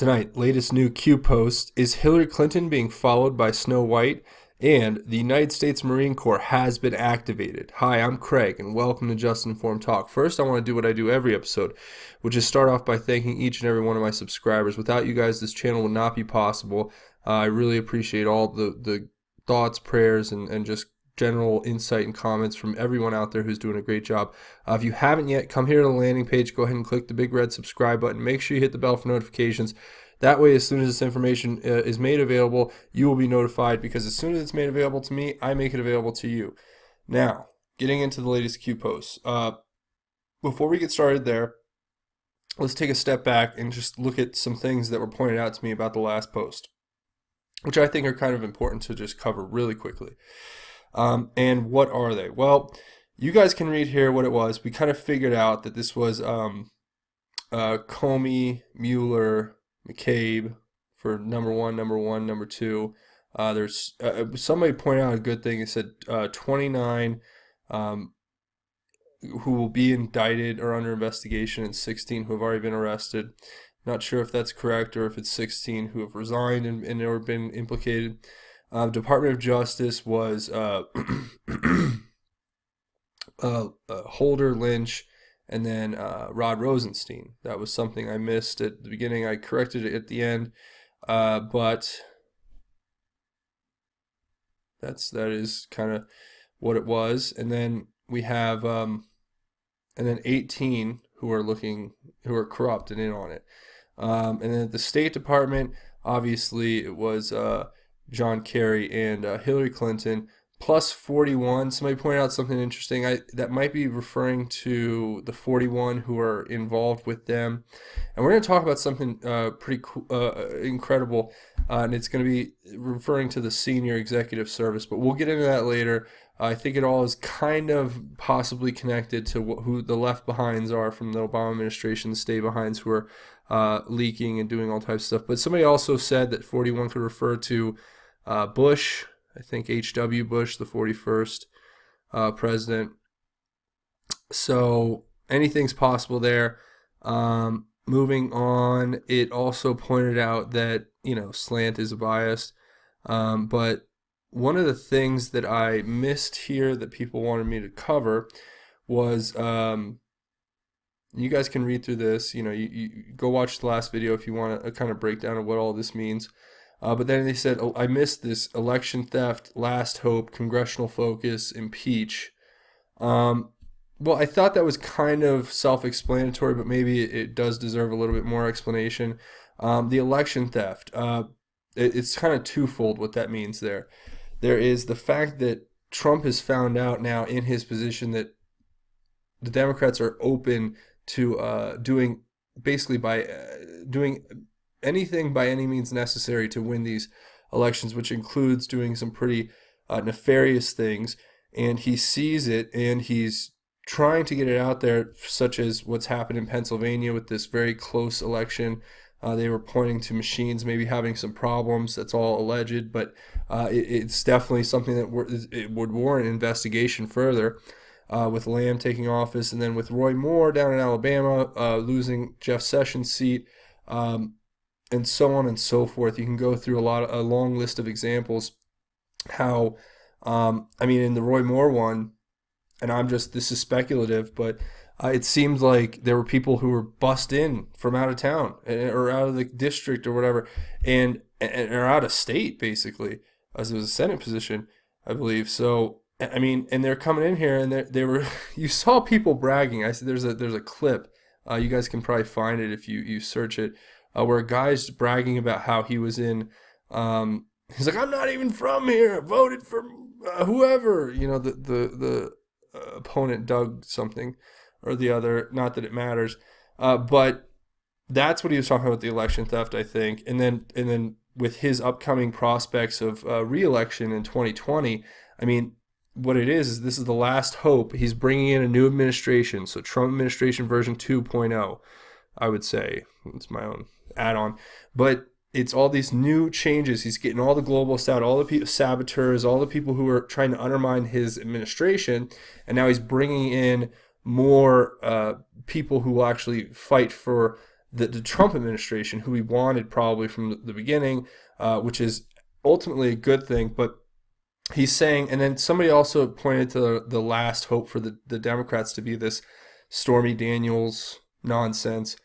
Tonight, latest new Q post: is Hillary Clinton being followed by Snow White? And the United States Marine Corps has been activated. Hi, I'm Craig, and welcome to Just Informed Talk. First, I want to do what I do every episode, which is start off by thanking each and every one of my subscribers. Without you guys, this channel would not be possible. I really appreciate all the thoughts, prayers, and just general insight and comments from everyone out there who's doing a great job. If you haven't yet, come here to the landing page, go ahead and click the big red subscribe button. Make sure you hit the bell for notifications. That way, as soon as this information is made available, you will be notified, because as soon as it's made available to me, I make it available to you. Now, getting into the latest Q posts. Before we get started there, let's take a step back and just look at some things that were pointed out to me about the last post, which I think are kind of important to just cover really quickly. And what are they? Well, you guys can read here what it was. We kind of figured out that this was Comey, Mueller, McCabe for number one, number two. There's somebody pointed out a good thing. It said 29 who will be indicted or under investigation, and 16 who have already been arrested. Not sure if that's correct or if it's 16 who have resigned and or been implicated. Department of Justice was Holder, Lynch, and then Rod Rosenstein. That was something I missed at the beginning. I corrected it at the end, but that is kind of what it was. And then we have and then 18 who are corrupt and in on it. And then the State Department, obviously, it was John Kerry and Hillary Clinton, plus 41. Somebody pointed out something interesting. That might be referring to the 41 who are involved with them. And we're going to talk about something pretty cool, incredible, and it's going to be referring to the senior executive service, but we'll get into that later. I think it all is kind of possibly connected to who the left behinds are from the Obama administration, the stay behinds who are leaking and doing all types of stuff. But somebody also said that 41 could refer to Bush, I think H.W. Bush, the 41st president. So anything's possible there. Moving on, it also pointed out that, slant is a bias. But one of the things that I missed here that people wanted me to cover was, you guys can read through this. You go watch the last video if you want a kind of breakdown of what all this means. But then they said, I missed this: election theft, last hope, congressional focus, impeach. Well, I thought that was kind of self-explanatory, but maybe it does deserve a little bit more explanation. The election theft, it's kind of twofold what that means there. There is the fact that Trump has found out now in his position that the Democrats are open to doing anything by any means necessary to win these elections, which includes doing some pretty nefarious things. And he sees it, and he's trying to get it out there, such as what's happened in Pennsylvania with this very close election. They were pointing to machines maybe having some problems. That's all alleged, but it's definitely something that it would warrant investigation further. With Lamb taking office, and then with Roy Moore down in Alabama losing Jeff Sessions' seat, and so on and so forth. You can go through a long list of examples. How, in the Roy Moore one, and this is speculative, but it seems like there were people who were bussed in from out of town or out of the district or whatever, and or out of state basically, as it was a Senate position, I believe. So and they're coming in here, and they were. You saw people bragging. I said there's a clip. You guys can probably find it if you search it. Where a guy's bragging about how he was in, he's like, I'm not even from here, I voted for whoever, the opponent, Doug something or the other, not that it matters, but that's what he was talking about, the election theft, I think. And then with his upcoming prospects of re-election in 2020, what it is this is the last hope. He's bringing in a new administration, so Trump administration version 2.0, I would say. It's my own add-on, but it's all these new changes. He's getting all the globalists out, all the saboteurs, all the people who are trying to undermine his administration, and now he's bringing in more people who will actually fight for the Trump administration, who we wanted probably from the beginning, which is ultimately a good thing. But he's saying, and then somebody also pointed to the last hope for the Democrats to be this Stormy Daniels nonsense.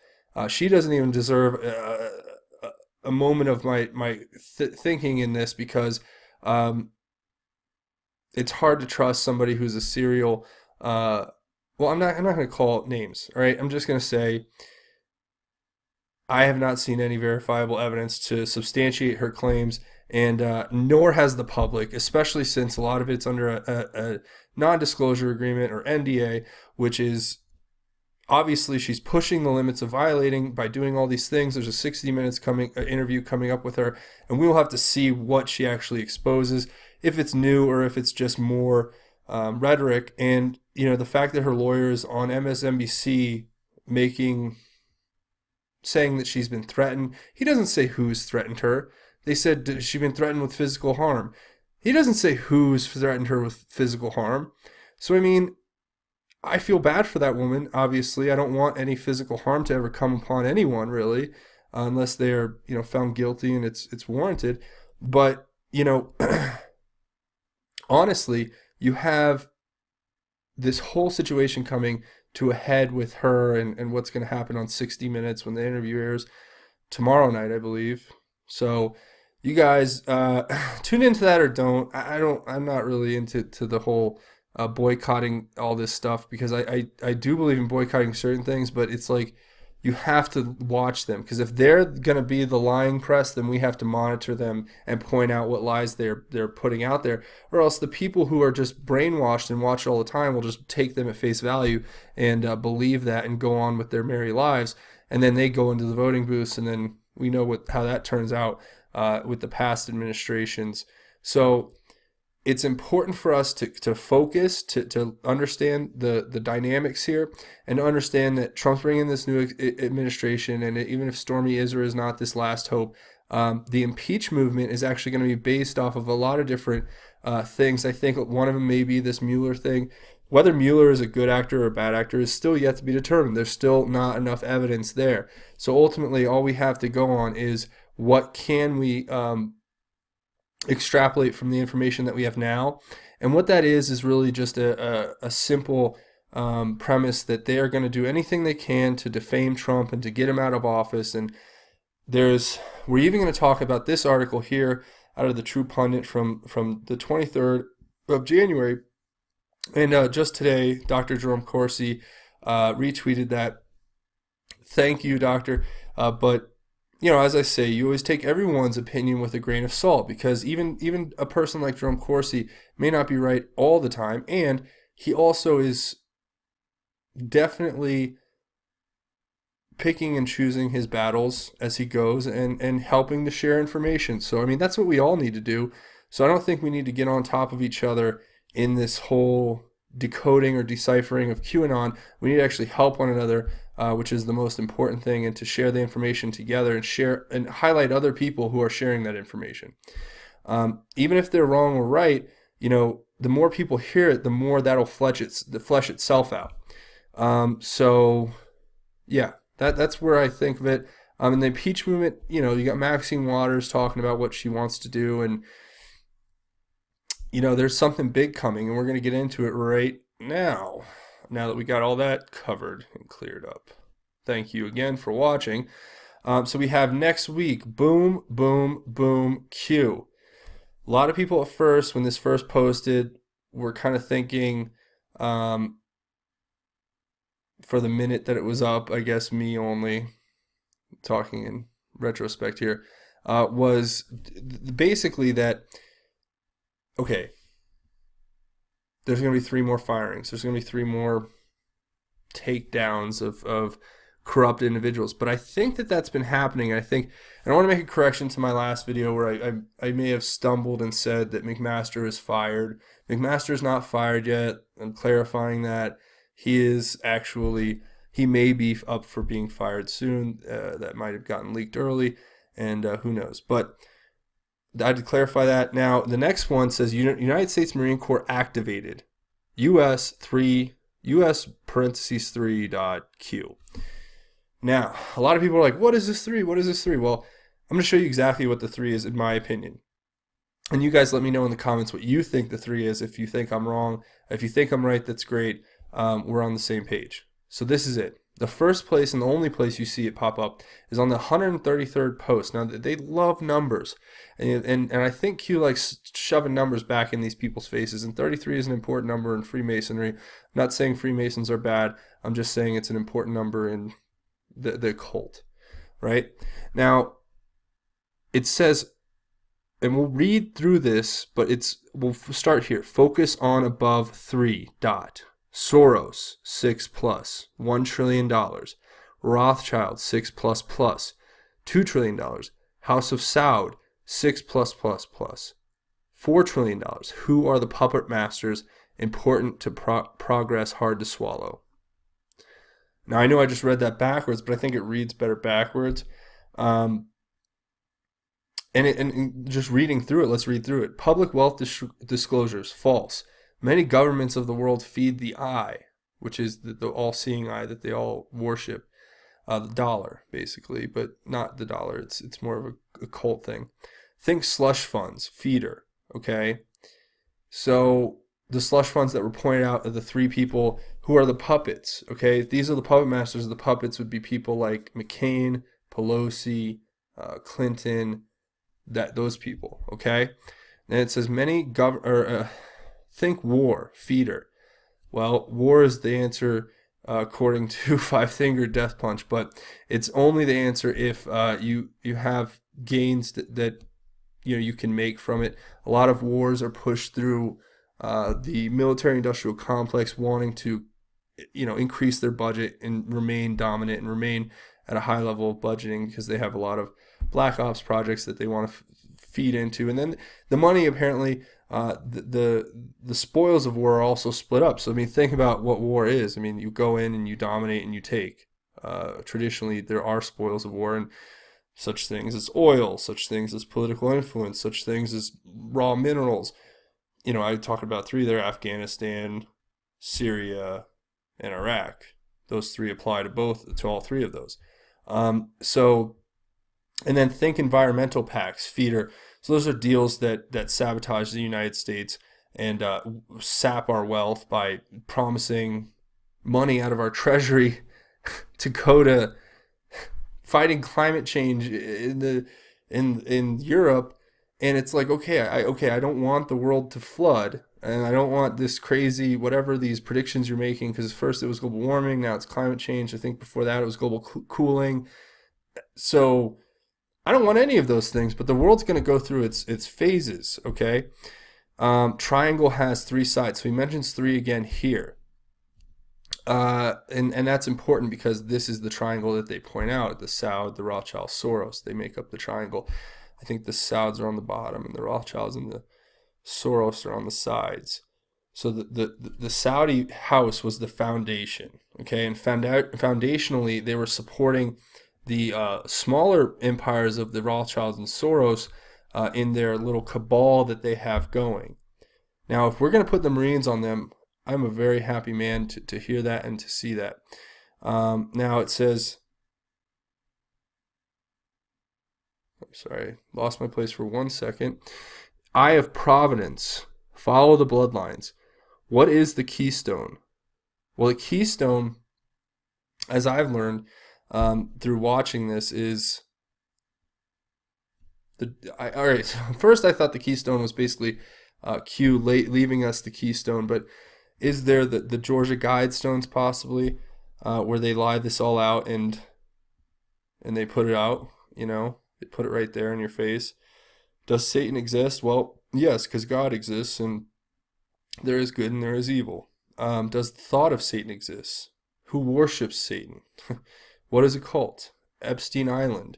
She doesn't even deserve a moment of my thinking in this, because it's hard to trust somebody who's a serial. Well, I'm not going to call names. All right, I'm just going to say I have not seen any verifiable evidence to substantiate her claims, and nor has the public, especially since a lot of it's under a non-disclosure agreement, or NDA, which is obviously she's pushing the limits of violating by doing all these things. There's a 60 minutes interview coming up with her, and we will have to see what she actually exposes, if it's new or if it's just more rhetoric. And the fact that her lawyer is on MSNBC saying that she's been threatened. He doesn't say who's threatened her. They said she's been threatened with physical harm. He doesn't say who's threatened her with physical harm. So I mean, I feel bad for that woman. Obviously, I don't want any physical harm to ever come upon anyone, really, unless they are, found guilty and it's warranted. But honestly, you have this whole situation coming to a head with her and what's going to happen on 60 Minutes when the interview airs tomorrow night, I believe. So you guys tune into that or don't. I'm not really into the whole boycotting all this stuff, because I do believe in boycotting certain things, but it's like you have to watch them, because if they're going to be the lying press, then we have to monitor them and point out what lies they're putting out there, or else the people who are just brainwashed and watch it all the time will just take them at face value and believe that and go on with their merry lives, and then they go into the voting booths, and then we know how that turns out with the past administrations. So it's important for us to focus, to understand the dynamics here, and to understand that Trump's bringing this new administration, and even if Stormy is or is not this last hope, the impeach movement is actually going to be based off of a lot of different things. I think one of them may be this Mueller thing. Whether Mueller is a good actor or a bad actor is still yet to be determined. There's still not enough evidence there. So ultimately, all we have to go on is what can we extrapolate from the information that we have now. And what that is really just a simple premise that they are going to do anything they can to defame Trump and to get him out of office. And we're even going to talk about this article here out of the True Pundit from the 23rd of January. And just today, Dr. Jerome Corsi retweeted that. Thank you, Doctor. But as I say, you always take everyone's opinion with a grain of salt, because even a person like Jerome Corsi may not be right all the time, and he also is definitely picking and choosing his battles as he goes, and helping to share information. So, I mean, that's what we all need to do. So I don't think we need to get on top of each other in this whole decoding or deciphering of QAnon. We need to actually help one another, which is the most important thing, and to share the information together and share and highlight other people who are sharing that information. Even if they're wrong or right, the more people hear it, the more that'll flesh itself out. So yeah, that's where I think of it. In the impeach movement, you got Maxine Waters talking about what she wants to do, and there's something big coming, and we're going to get into it right now that we got all that covered and cleared up. Thank you again for watching. So we have next week, boom, boom, boom, Q. A lot of people at first, when this first posted, were kind of thinking, for the minute that it was up, I guess me only, talking in retrospect here, was basically that, okay, there's going to be 3 more firings. There's going to be 3 more takedowns of corrupt individuals. But I think that's been happening. And I want to make a correction to my last video where I may have stumbled and said that McMaster is fired. McMaster is not fired yet. I'm clarifying that. He may be up for being fired soon. That might have gotten leaked early, and who knows. But I had to clarify that. Now, the next one says United States Marine Corps activated. US parentheses 3 dot Q. Now, a lot of people are like, what is this three? What is this three? Well, I'm going to show you exactly what the three is in my opinion. And you guys let me know in the comments what you think the three is. If you think I'm wrong, if you think I'm right, that's great. We're on the same page. So this is it. The first place and the only place you see it pop up is on the 133rd post. Now, they love numbers. And I think Q likes shoving numbers back in these people's faces. And 33 is an important number in Freemasonry. I'm not saying Freemasons are bad. I'm just saying it's an important number in the occult, right? Now, it says, and we'll read through this, but we'll start here. Focus on above 3 dot. Soros 6 plus $1 trillion. Rothschild 6 plus plus $2 trillion. House of Saud 6 plus plus plus $4 trillion. Who are the puppet masters? Important to progress, hard to swallow. Now, I know I just read that backwards, but I think it reads better backwards. And just reading through it, let's read through it. Public wealth disclosures, false. Many governments of the world feed the eye, which is the all-seeing eye that they all worship, the dollar, basically, but not the dollar. It's more of a cult thing. Think slush funds, feeder, okay? So the slush funds that were pointed out are the three people who are the puppets, okay? These are the puppet masters. The puppets would be people like McCain, Pelosi, Clinton, those people, okay? And it says think war, feeder. Well, war is the answer according to Five Finger Death Punch, but it's only the answer if you have gains that you can make from it. A lot of wars are pushed through the military-industrial complex wanting to increase their budget and remain dominant and remain at a high level of budgeting because they have a lot of black ops projects that they want to feed into, and then the money apparently the spoils of war are also split up. So I mean, think about what war is. I mean, you go in and you dominate and you take. Traditionally, there are spoils of war, and such things as oil, such things as political influence, such things as raw minerals. I talked about three there: Afghanistan, Syria, and Iraq. Those three apply to all three of those. And then think environmental pacts, feeder. So those are deals that sabotage the United States and sap our wealth by promising money out of our treasury to go to fighting climate change in Europe. And it's like, I don't want the world to flood, and I don't want this crazy whatever these predictions you're making, because first it was global warming, now it's climate change. I think before that it was global cooling. So I don't want any of those things, but the world's going to go through its phases, okay? Triangle has three sides, so he mentions three again here. And that's important because this is the triangle that they point out: the Saud, the Rothschild, Soros. They make up the triangle. I think the Sauds are on the bottom, and the Rothschilds and the Soros are on the sides. So the Saudi house was the foundation, okay? And foundationally, they were supporting the smaller empires of the Rothschilds and Soros in their little cabal that they have going. Now, if we're going to put the Marines on them, I'm a very happy man to hear that and to see that. Now it says, I'm sorry, lost my place for 1 second. Eye of Providence, follow the bloodlines. What is the keystone? Well, the keystone, as I've learned through watching this, is all right. First, I thought the keystone was basically Q leaving us the keystone, but is there the Georgia Guidestones possibly, where they lie this all out and they put it out? They put it right there in your face. Does Satan exist? Well, yes, because God exists, and there is good and there is evil. Does the thought of Satan exist? Who worships Satan? What is a cult? Epstein Island.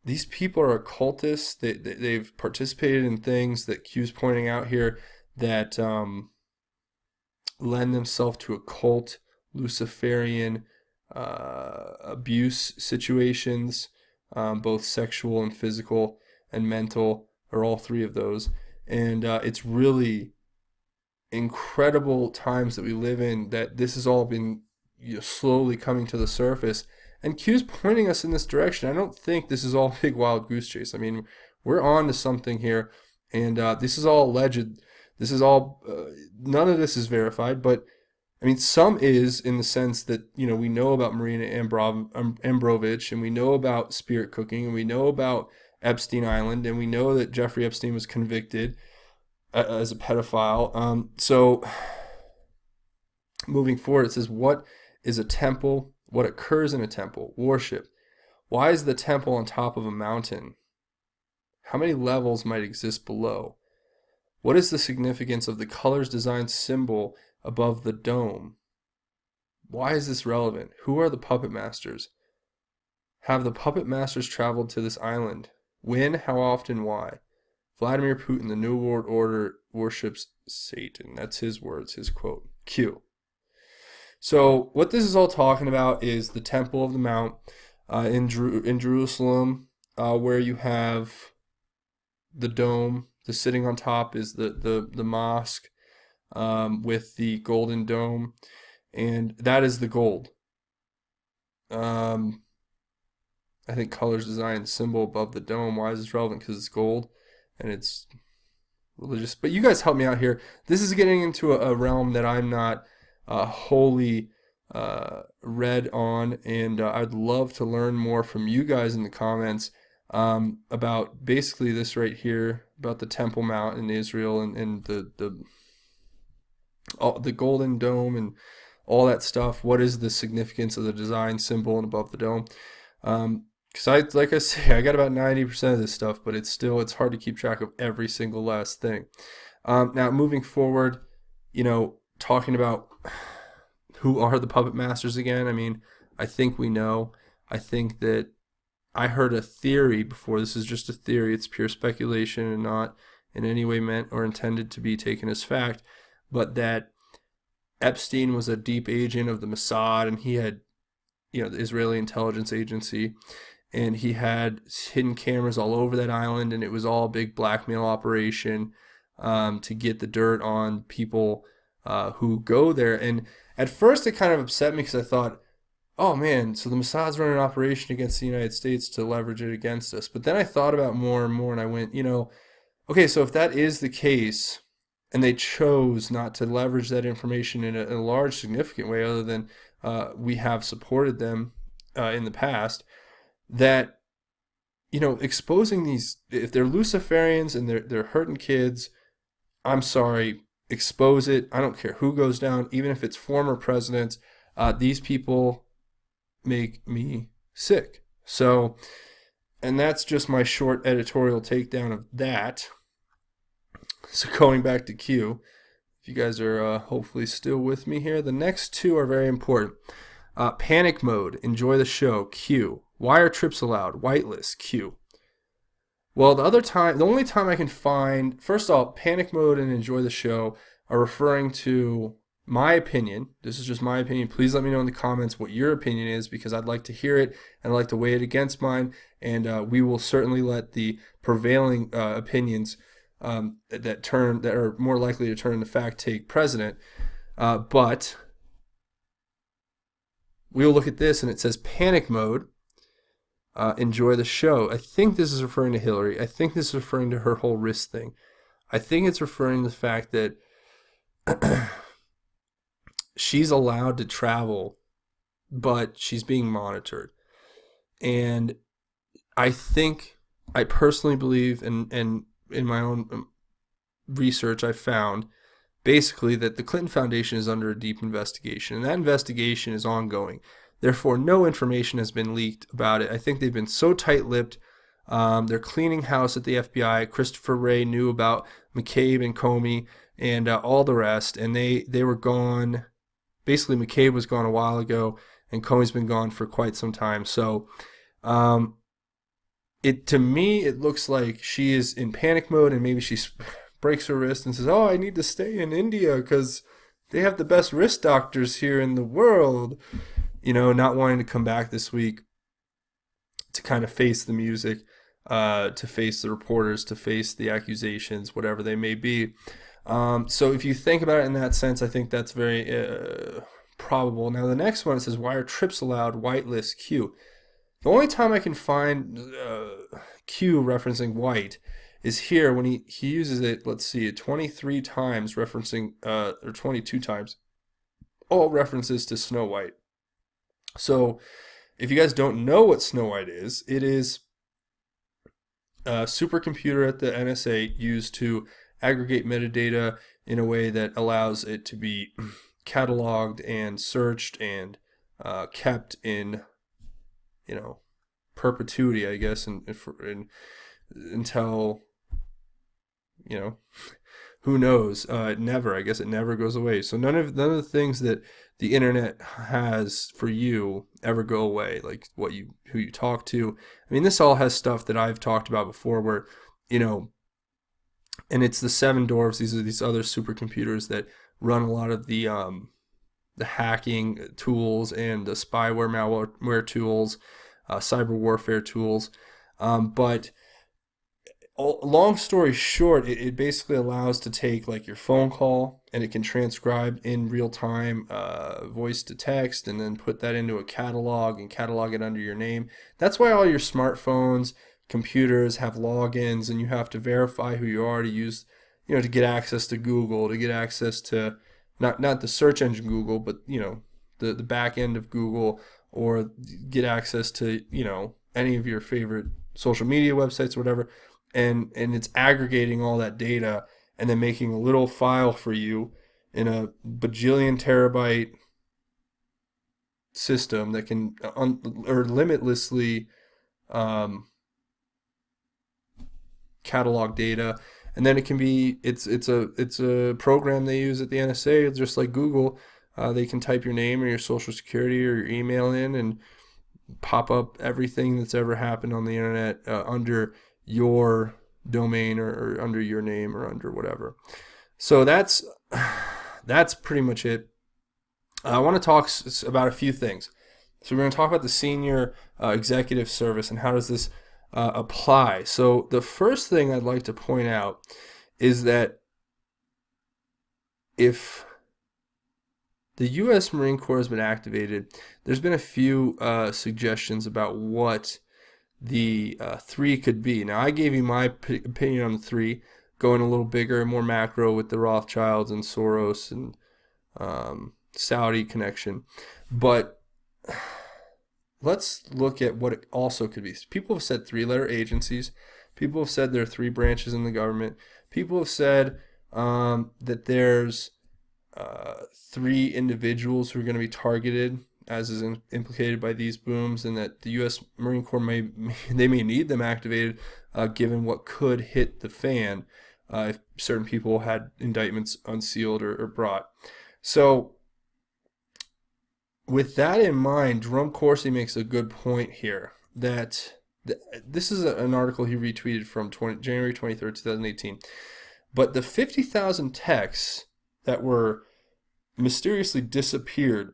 These people are occultists. They've participated in things that Q's pointing out here that lend themselves to occult, Luciferian abuse situations, both sexual and physical and mental, or all three of those. And it's really incredible times that we live in that this has all been slowly coming to the surface. And Q's pointing us in this direction. I don't think this is all a big wild goose chase. I mean, we're on to something here, and this is all alleged. This is all, none of this is verified, but I mean, some is in the sense that, we know about Marina Ambrovich, and we know about spirit cooking, and we know about Epstein Island, and we know that Jeffrey Epstein was convicted as a pedophile. So moving forward, it says, what is a temple? What occurs in a temple? Worship. Why is the temple on top of a mountain? How many levels might exist below? What is the significance of the colors design symbol above the dome? Why is this relevant? Who are the puppet masters? Have the puppet masters traveled to this island? When, how often, why? Vladimir Putin, the New World Order, worships Satan. That's his words, his quote. Q. So what this is all talking about is the Temple of the Mount in Jerusalem, where you have the dome. The sitting on top is the mosque with the golden dome, and that is the gold. I think colors design symbol above the dome. Why is this relevant? Because it's gold and it's religious. But you guys help me out here. This is getting into a realm that I'm not wholly read on, and I'd love to learn more from you guys in the comments about basically this right here, about the Temple Mount in Israel, and the golden dome and all that stuff. What is the significance of the design symbol and above the dome? Because like I say, I got about 90% of this stuff, but it's hard to keep track of every single last thing. Now moving forward, talking about who are the puppet masters again. I mean, I think we know. I think that I heard a theory before. This is just a theory. It's pure speculation and not in any way meant or intended to be taken as fact, but that Epstein was a deep agent of the Mossad, and he had, the Israeli intelligence agency, and he had hidden cameras all over that island, and it was all a big blackmail operation to get the dirt on people who go there. And at first it kind of upset me because I thought, oh man, so the Mossad's running an operation against the United States to leverage it against us. But then I thought about more and more, and I went, okay, so if that is the case, and they chose not to leverage that information in a large, significant way, other than we have supported them in the past, that, exposing these, if they're Luciferians and they're hurting kids, I'm sorry, expose it. I don't care who goes down, even if it's former presidents. These people make me sick. So, and that's just my short editorial takedown of that. So going back to Q, if you guys are hopefully still with me here, the next two are very important. Panic mode, enjoy the show, Q. Why are trips allowed? Whitelist, Q. Well, the only time I can find, first of all, panic mode and enjoy the show are referring to my opinion. This is just my opinion. Please let me know in the comments what your opinion is, because I'd like to hear it and I'd like to weigh it against mine. And we will certainly let the prevailing opinions that are more likely to turn into fact take precedent. But we'll look at this, and it says panic mode. Enjoy the show. I think this is referring to Hillary. I think this is referring to her whole wrist thing. I think it's referring to the fact that she's allowed to travel, but she's being monitored. And I personally believe, and in my own research, I found basically that the Clinton Foundation is under a deep investigation, and that investigation is ongoing. Therefore, no information has been leaked about it. I think they've been so tight-lipped. They're cleaning house at the FBI. Christopher Wray knew about McCabe and Comey and all the rest, and they were gone. Basically, McCabe was gone a while ago, and Comey's been gone for quite some time. So, to me, it looks like she is in panic mode, and maybe she breaks her wrist and says, "Oh, I need to stay in India because they have the best wrist doctors here in the world." Not wanting to come back this week to kind of face the music, to face the reporters, to face the accusations, whatever they may be. So if you think about it in that sense, I think that's very probable. Now the next one, it says, why are trips allowed? Whitelist Q. The only time I can find Q referencing white is here when he uses it, let's see, 23 times referencing, or 22 times, all references to Snow White. So if you guys don't know what Snow White is, it is a supercomputer at the NSA used to aggregate metadata in a way that allows it to be cataloged and searched and kept in, perpetuity, I guess, and until, who knows? Never. I guess it never goes away. So none of the things that the internet has for you ever go away, like who you talk to. I mean, this all has stuff that I've talked about before, where, and it's the seven dwarfs. These are these other supercomputers that run a lot of the hacking tools and the spyware, malware tools, cyber warfare tools. But long story short, it basically allows to take like your phone call, and it can transcribe in real time voice to text, and then put that into a catalog and catalog it under your name. That's why all your smartphones, computers have logins, and you have to verify who you are to use, to get access to Google, to get access to not the search engine Google, but the back end of Google, or get access to any of your favorite social media websites or whatever. And it's aggregating all that data and then making a little file for you in a bajillion terabyte system that can or limitlessly catalog data. And then it can be it's a program they use at the NSA, just like Google. They can type your name or your social security or your email in and pop up everything that's ever happened on the internet under your domain or under your name or under whatever. So that's pretty much it. I want to talk about a few things. So we're going to talk about the senior executive service and how does this apply. So the first thing I'd like to point out is that if the U.S. Marine Corps has been activated, there's been a few suggestions about what the 3 could be. Now, I gave you my opinion on the 3, going a little bigger, more macro with the Rothschilds and Soros and Saudi connection. But let's look at what it also could be. People have said 3-letter agencies. People have said there are 3 branches in the government. People have said that there's 3 individuals who are going to be targeted, as is implicated by these booms, and that the U.S. Marine Corps may need them activated given what could hit the fan if certain people had indictments unsealed or brought. So with that in mind, Jerome Corsi makes a good point here that this is an article he retweeted from January 23rd, 2018. But the 50,000 texts that were mysteriously disappeared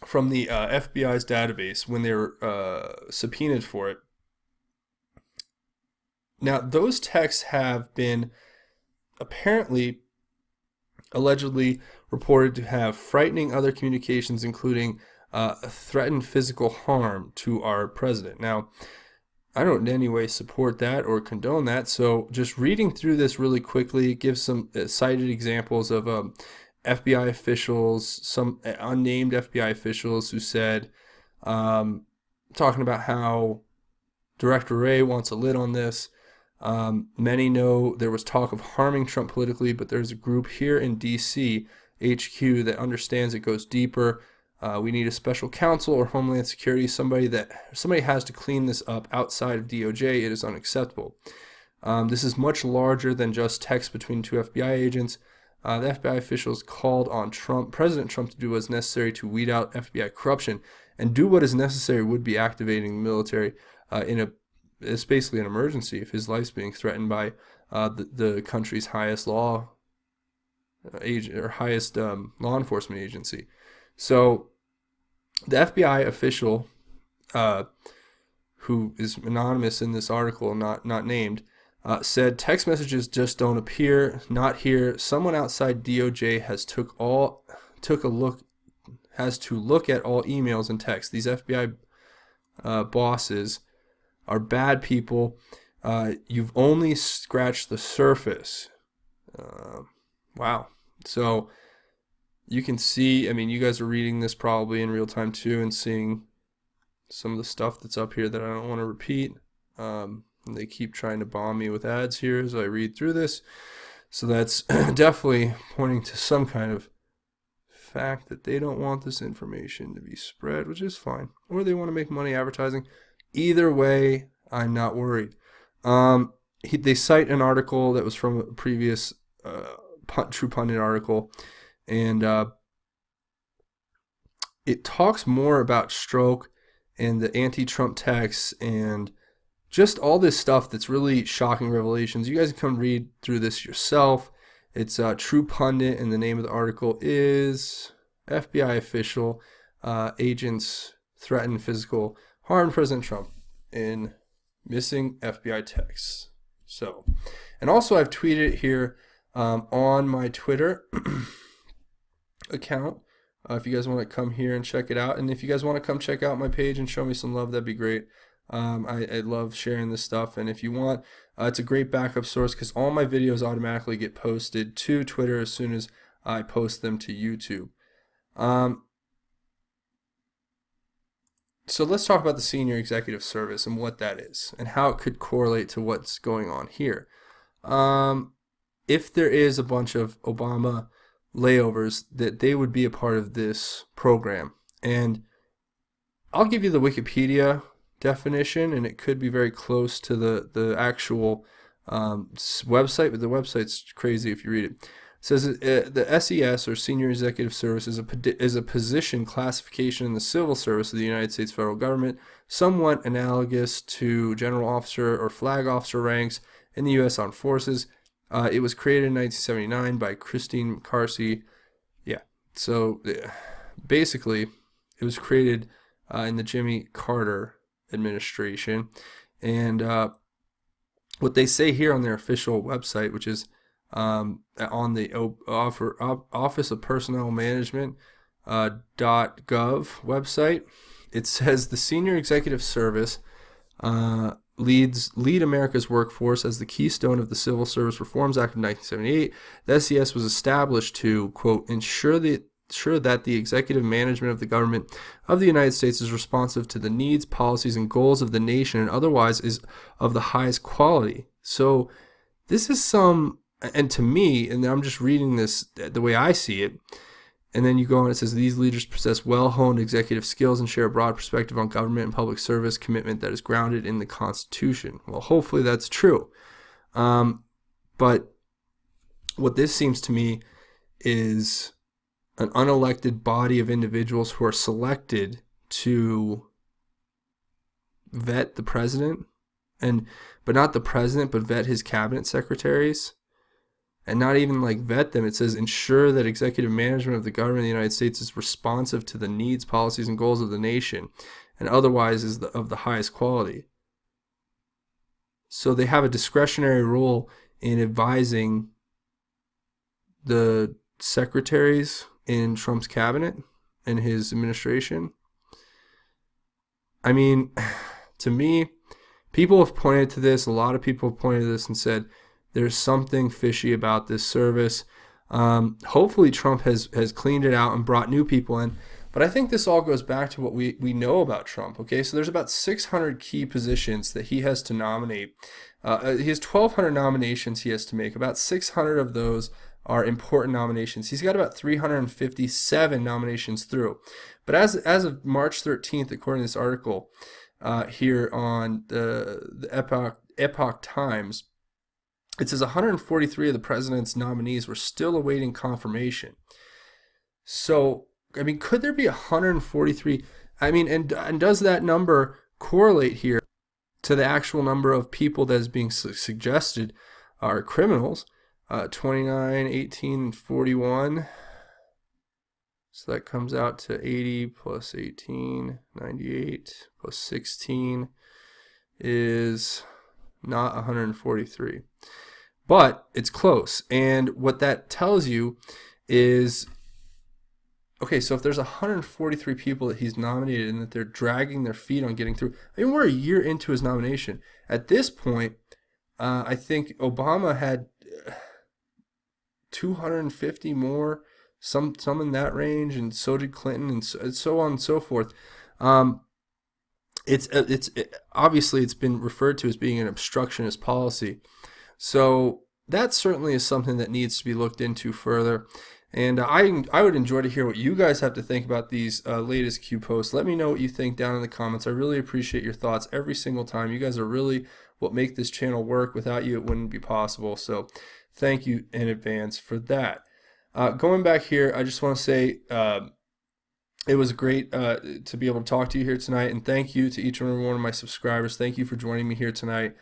from the FBI's database when they were subpoenaed for it. Now, those texts have been allegedly reported to have frightening other communications, including threatened physical harm to our president. Now, I don't in any way support that or condone that, so just reading through this really quickly gives some cited examples of FBI officials, some unnamed FBI officials who said, talking about how Director Wray wants a lid on this. Many know there was talk of harming Trump politically, but there's a group here in D.C., HQ, that understands it goes deeper. We need a special counsel or Homeland Security, somebody has to clean this up outside of DOJ. It is unacceptable. This is much larger than just text between 2 FBI agents. The FBI officials called on President Trump to do what is necessary to weed out FBI corruption, and do what is necessary would be activating the military it's basically an emergency if his life's being threatened by the country's highest law enforcement agency. So the FBI official, who is anonymous in this article, not named, said text messages just don't appear, not here. Someone outside DOJ has took a look has to look at all emails and texts. These FBI bosses are bad people. You've only scratched the surface. Wow. So you can see, I mean, you guys are reading this probably in real time too and seeing some of the stuff that's up here that I don't want to repeat. They keep trying to bomb me with ads here as I read through this. So that's definitely pointing to some kind of fact that they don't want this information to be spread, which is fine. Or they want to make money advertising. Either way, I'm not worried. They cite an article that was from a previous True Pundit article, and it talks more about Strzok and the anti-Trump texts and just all this stuff that's really shocking revelations. You guys can come read through this yourself. It's True Pundit, and the name of the article is FBI Official Agents Threaten Physical Harm President Trump in Missing FBI Texts. So, and also I've tweeted it here on my Twitter account. If you guys want to come here and check it out, and if you guys want to come check out my page and show me some love, that'd be great. I love sharing this stuff, and if you want, it's a great backup source because all my videos automatically get posted to Twitter as soon as I post them to YouTube. So let's talk about the Senior Executive Service and what that is and how it could correlate to what's going on here. If there is a bunch of Obama layovers, that they would be a part of this program. And I'll give you the Wikipedia definition, and it could be very close to the actual website, but the website's crazy if you read it. It says the SES, or Senior Executive Service, is a position classification in the civil service of the United States federal government, somewhat analogous to general officer or flag officer ranks in the U.S. Armed Forces. It was created in 1979 by Christine McCarthy. Yeah, so basically it was created in the Jimmy Carter administration, and what they say here on their official website, which is on the Office of Personnel Management .gov website, it says the Senior Executive Service lead America's workforce as the keystone of the Civil Service Reforms Act of 1978. The SES was established to, quote, ensure that the executive management of the government of the United States is responsive to the needs, policies, and goals of the nation, and otherwise is of the highest quality. So this is and to me, and I'm just reading this the way I see it, and then you go on, it says these leaders possess well-honed executive skills and share a broad perspective on government and public service commitment that is grounded in the Constitution. Well, hopefully that's true. But what this seems to me is an unelected body of individuals who are selected to vet the president, but not the president, but vet his cabinet secretaries. And not even like vet them. It says ensure that executive management of the government of the United States is responsive to the needs, policies, and goals of the nation, and otherwise is of the highest quality. So they have a discretionary role in advising the secretaries in Trump's cabinet and his administration. I mean, to me, people have pointed to this. A lot of people have pointed to this and said, there's something fishy about this service. Hopefully Trump has cleaned it out and brought new people in. But I think this all goes back to what we know about Trump. Okay, so there's about 600 key positions that he has to nominate. He has 1,200 nominations he has to make. About 600 of those are important nominations. He's got about 357 nominations through. But as of March 13th, according to this article here on the Epoch Times, it says 143 of the president's nominees were still awaiting confirmation. So, I mean, could there be 143? I mean, and does that number correlate here to the actual number of people that is being suggested are criminals? 29, 18, 41. So that comes out to 80 plus 18, 98 plus 16 is not 143. But it's close. And what that tells you is okay, so if there's 143 people that he's nominated and that they're dragging their feet on getting through, I mean, we're a year into his nomination. At this point, I think Obama had 250 more, some in that range, and so did Clinton, and so on and so forth. Um, obviously it's been referred to as being an obstructionist policy. So that certainly is something that needs to be looked into further. And I would enjoy to hear what you guys have to think about these latest Q posts. Let me know what you think down in the comments. I really appreciate your thoughts every single time. You guys are really what make this channel work. Without you, it wouldn't be possible. So thank you in advance for that. Going back here, I just want to say it was great to be able to talk to you here tonight. And thank you to each and every one of my subscribers. Thank you for joining me here tonight.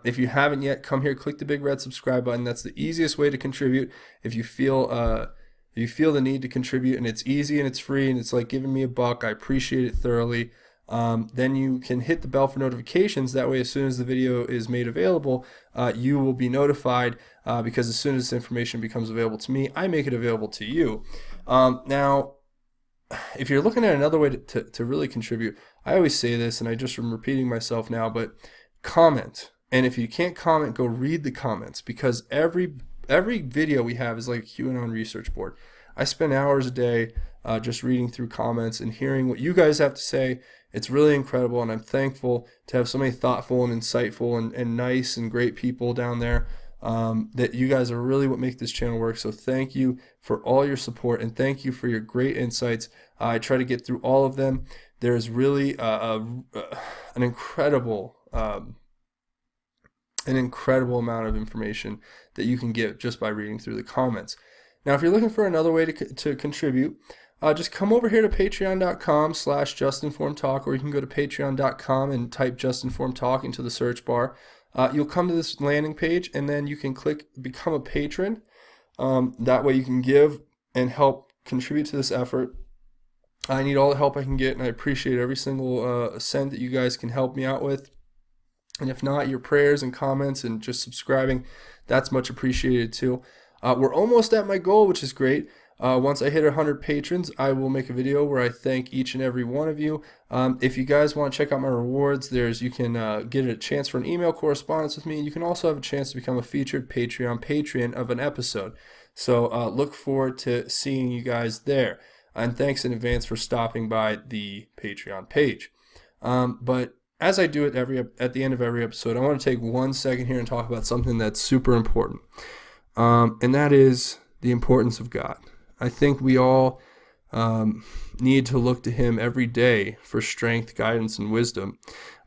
If you haven't yet, come here, click the big red subscribe button. That's the easiest way to contribute. If you feel the need to contribute, and it's easy and it's free and it's like giving me $1, I appreciate it thoroughly. Then you can hit the bell for notifications. That way, as soon as the video is made available, you will be notified, because as soon as this information becomes available to me, I make it available to you. Now, if you're looking at another way to really contribute, I always say this, and I just am repeating myself now, but comment. And if you can't comment, go read the comments, because every video we have is like a QAnon research board. I spend hours a day just reading through comments and hearing what you guys have to say. It's really incredible, and I'm thankful to have so many thoughtful and insightful and nice and great people down there. That you guys are really what make this channel work. So thank you for all your support, and thank you for your great insights. I try to get through all of them. There's really an incredible amount of information that you can get just by reading through the comments. Now, if you're looking for another way to contribute, just come over here to patreon.com/justinformedtalk, or you can go to patreon.com and type justinformedtalk into the search bar. You'll come to this landing page, and then you can click become a patron. That way you can give and help contribute to this effort. I need all the help I can get, and I appreciate every single cent that you guys can help me out with. And if not, your prayers and comments and just subscribing, that's much appreciated too. We're almost at my goal, which is great. Once I hit 100 patrons, I will make a video where I thank each and every one of you. If you guys want to check out my rewards, you can get a chance for an email correspondence with me, and you can also have a chance to become a featured Patreon patron of an episode. So look forward to seeing you guys there. And thanks in advance for stopping by the Patreon page. But as I do it at the end of every episode, I want to take 1 second here and talk about something that's super important. And that is the importance of God. I think we all need to look to Him every day for strength, guidance, and wisdom.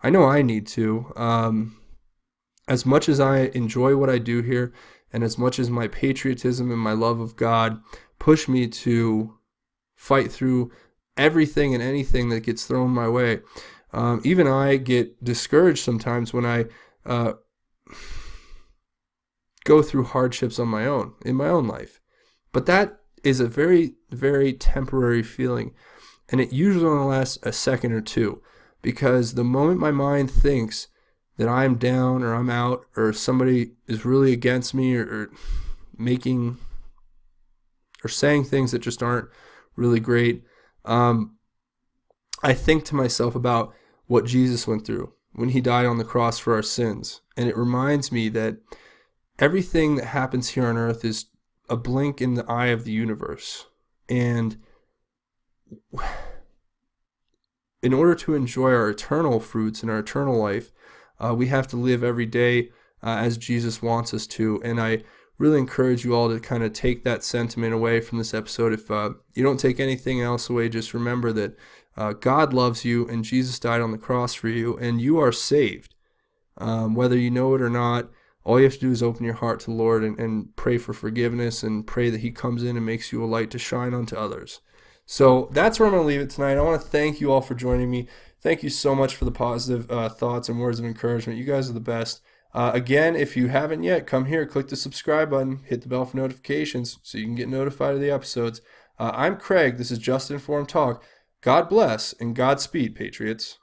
I know I need to. As much as I enjoy what I do here, and as much as my patriotism and my love of God push me to fight through everything and anything that gets thrown my way, even I get discouraged sometimes when I go through hardships in my own life. But that is a very, very temporary feeling, and it usually only lasts a second or two, because the moment my mind thinks that I'm down or I'm out or somebody is really against me or making or saying things that just aren't really great, I think to myself about what Jesus went through when He died on the cross for our sins. And it reminds me that everything that happens here on earth is a blink in the eye of the universe. And in order to enjoy our eternal fruits and our eternal life, we have to live every day as Jesus wants us to. And I really encourage you all to kind of take that sentiment away from this episode. If you don't take anything else away, just remember that God loves you, and Jesus died on the cross for you, and you are saved. Whether you know it or not, all you have to do is open your heart to the Lord and pray for forgiveness, and pray that He comes in and makes you a light to shine unto others. So that's where I'm going to leave it tonight. I want to thank you all for joining me. Thank you so much for the positive thoughts and words of encouragement. You guys are the best. Again, if you haven't yet, come here, click the subscribe button, hit the bell for notifications so you can get notified of the episodes. I'm Craig. This is Just Informed Talk. God bless and Godspeed, Patriots.